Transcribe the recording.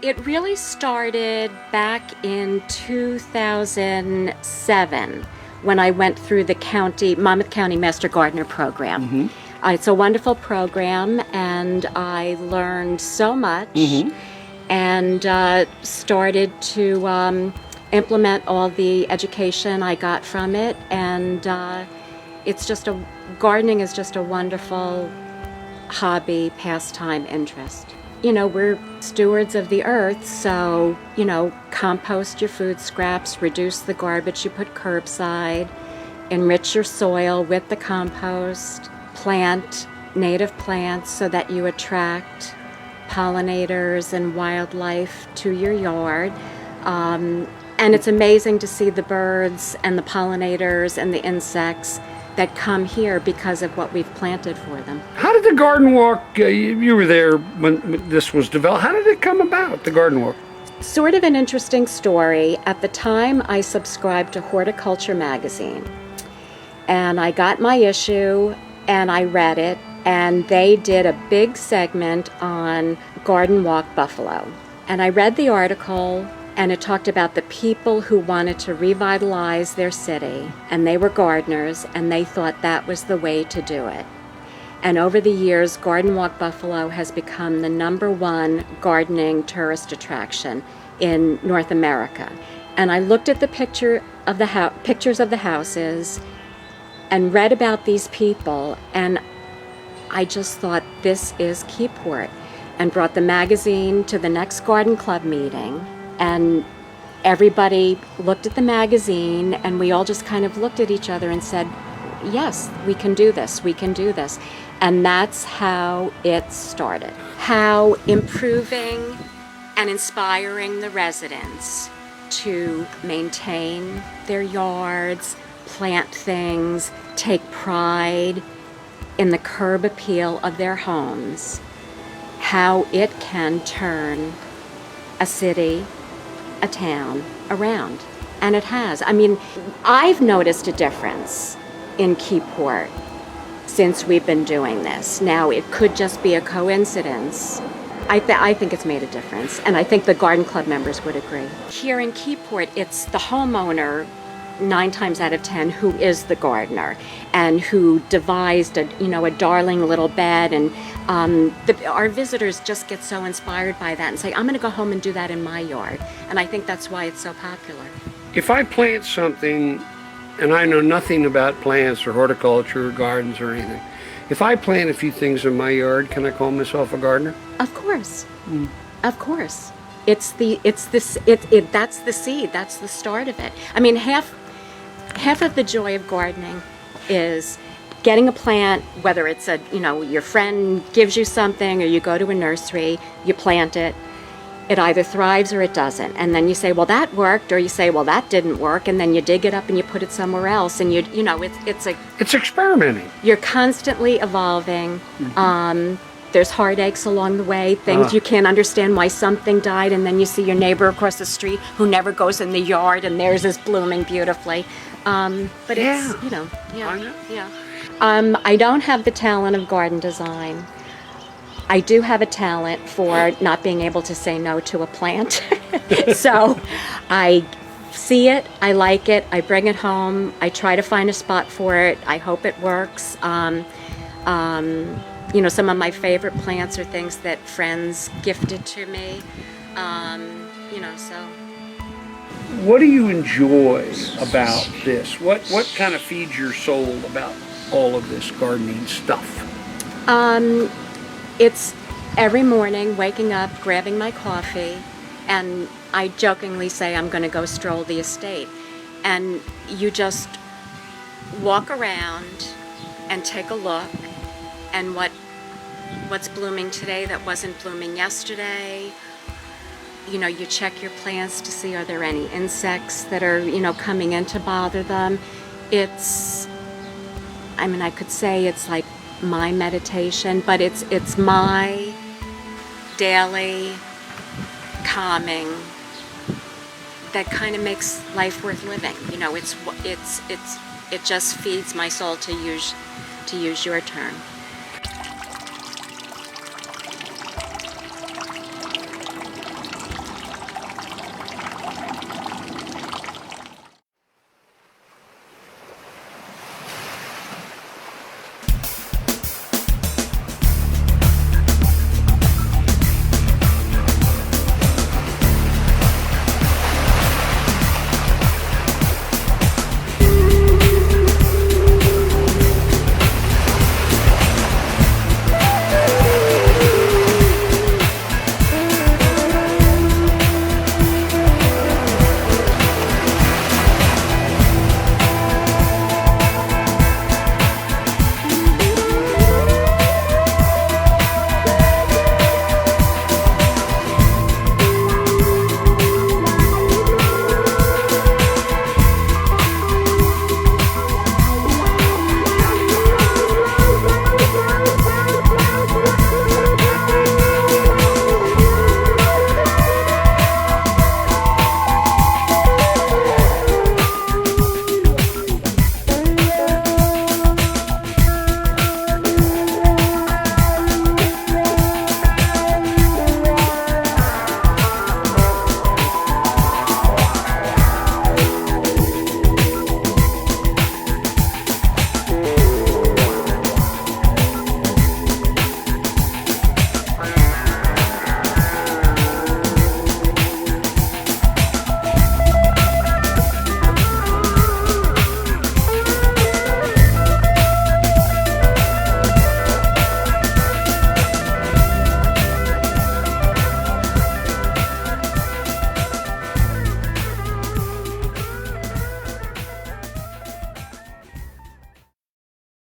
It really started back in 2007 when I went through the Monmouth County Master Gardener program. Mm-hmm. It's a wonderful program, and I learned so much, Mm-hmm. and started to implement all the education I got from it. And gardening is just a wonderful hobby, pastime, interest. We're stewards of the earth, so, compost your food scraps, reduce the garbage you put curbside, enrich your soil with the compost, plant native plants so that you attract pollinators and wildlife to your yard. And it's amazing to see the birds and the pollinators and the insects that come here because of what we've planted for them. How did the garden walk, you were there when this was developed, how did it come about, the garden walk? Sort of an interesting story. At the time, I subscribed to Horticulture magazine, and I got my issue and I read it, and they did a big segment on Garden Walk Buffalo. And I read the article, and it talked about the people who wanted to revitalize their city, and they were gardeners, and they thought that was the way to do it. And over the years, Garden Walk Buffalo has become the #1 gardening tourist attraction in North America. And I looked at the pictures of the houses and read about these people, and I just thought, this is Keyport, and brought the magazine to the next garden club meeting. And everybody looked at the magazine, and we all just kind of looked at each other and said, yes, we can do this, we can do this. And that's how it started. How improving and inspiring the residents to maintain their yards, plant things, take pride in the curb appeal of their homes, how it can turn a city, a town around. And it has. I mean, I've noticed a difference in Keyport since we've been doing this. Now, it could just be a coincidence. I think it's made a difference, and I think the garden club members would agree. Here in Keyport, it's the homeowner 9 times out of 10 who is the gardener and who devised a darling little bed, and our visitors just get so inspired by that and say, I'm going to go home and do that in my yard. And I think that's why it's so popular. If I plant something, and I know nothing about plants or horticulture or gardens or anything, if I plant a few things in my yard, can I call myself a gardener? Of course. Of course. That's the seed, that's the start of it. I mean, half of the joy of gardening is getting a plant, whether it's your friend gives you something, or you go to a nursery, you plant it, it either thrives or it doesn't. And then you say, well, that worked, or you say, well, that didn't work, and then you dig it up and you put it somewhere else, and it's experimenting. You're constantly evolving. There's heartaches along the way, things you can't understand why something died, and then you see your neighbor across the street who never goes in the yard, and theirs is blooming beautifully. But yeah. It's, I don't have the talent of garden design. I do have a talent for not being able to say no to a plant. So I see it, I like it, I bring it home, I try to find a spot for it, I hope it works. Some of my favorite plants are things that friends gifted to me. What do you enjoy about this? What kind of feeds your soul about all of this gardening stuff? It's every morning waking up, grabbing my coffee, and I jokingly say I'm going to go stroll the estate. And you just walk around and take a look, and what's blooming today that wasn't blooming yesterday. You check your plants to see, are there any insects that are, coming in to bother them. I could say it's like my meditation, but it's my daily calming that kind of makes life worth living. It just feeds my soul, to use your term.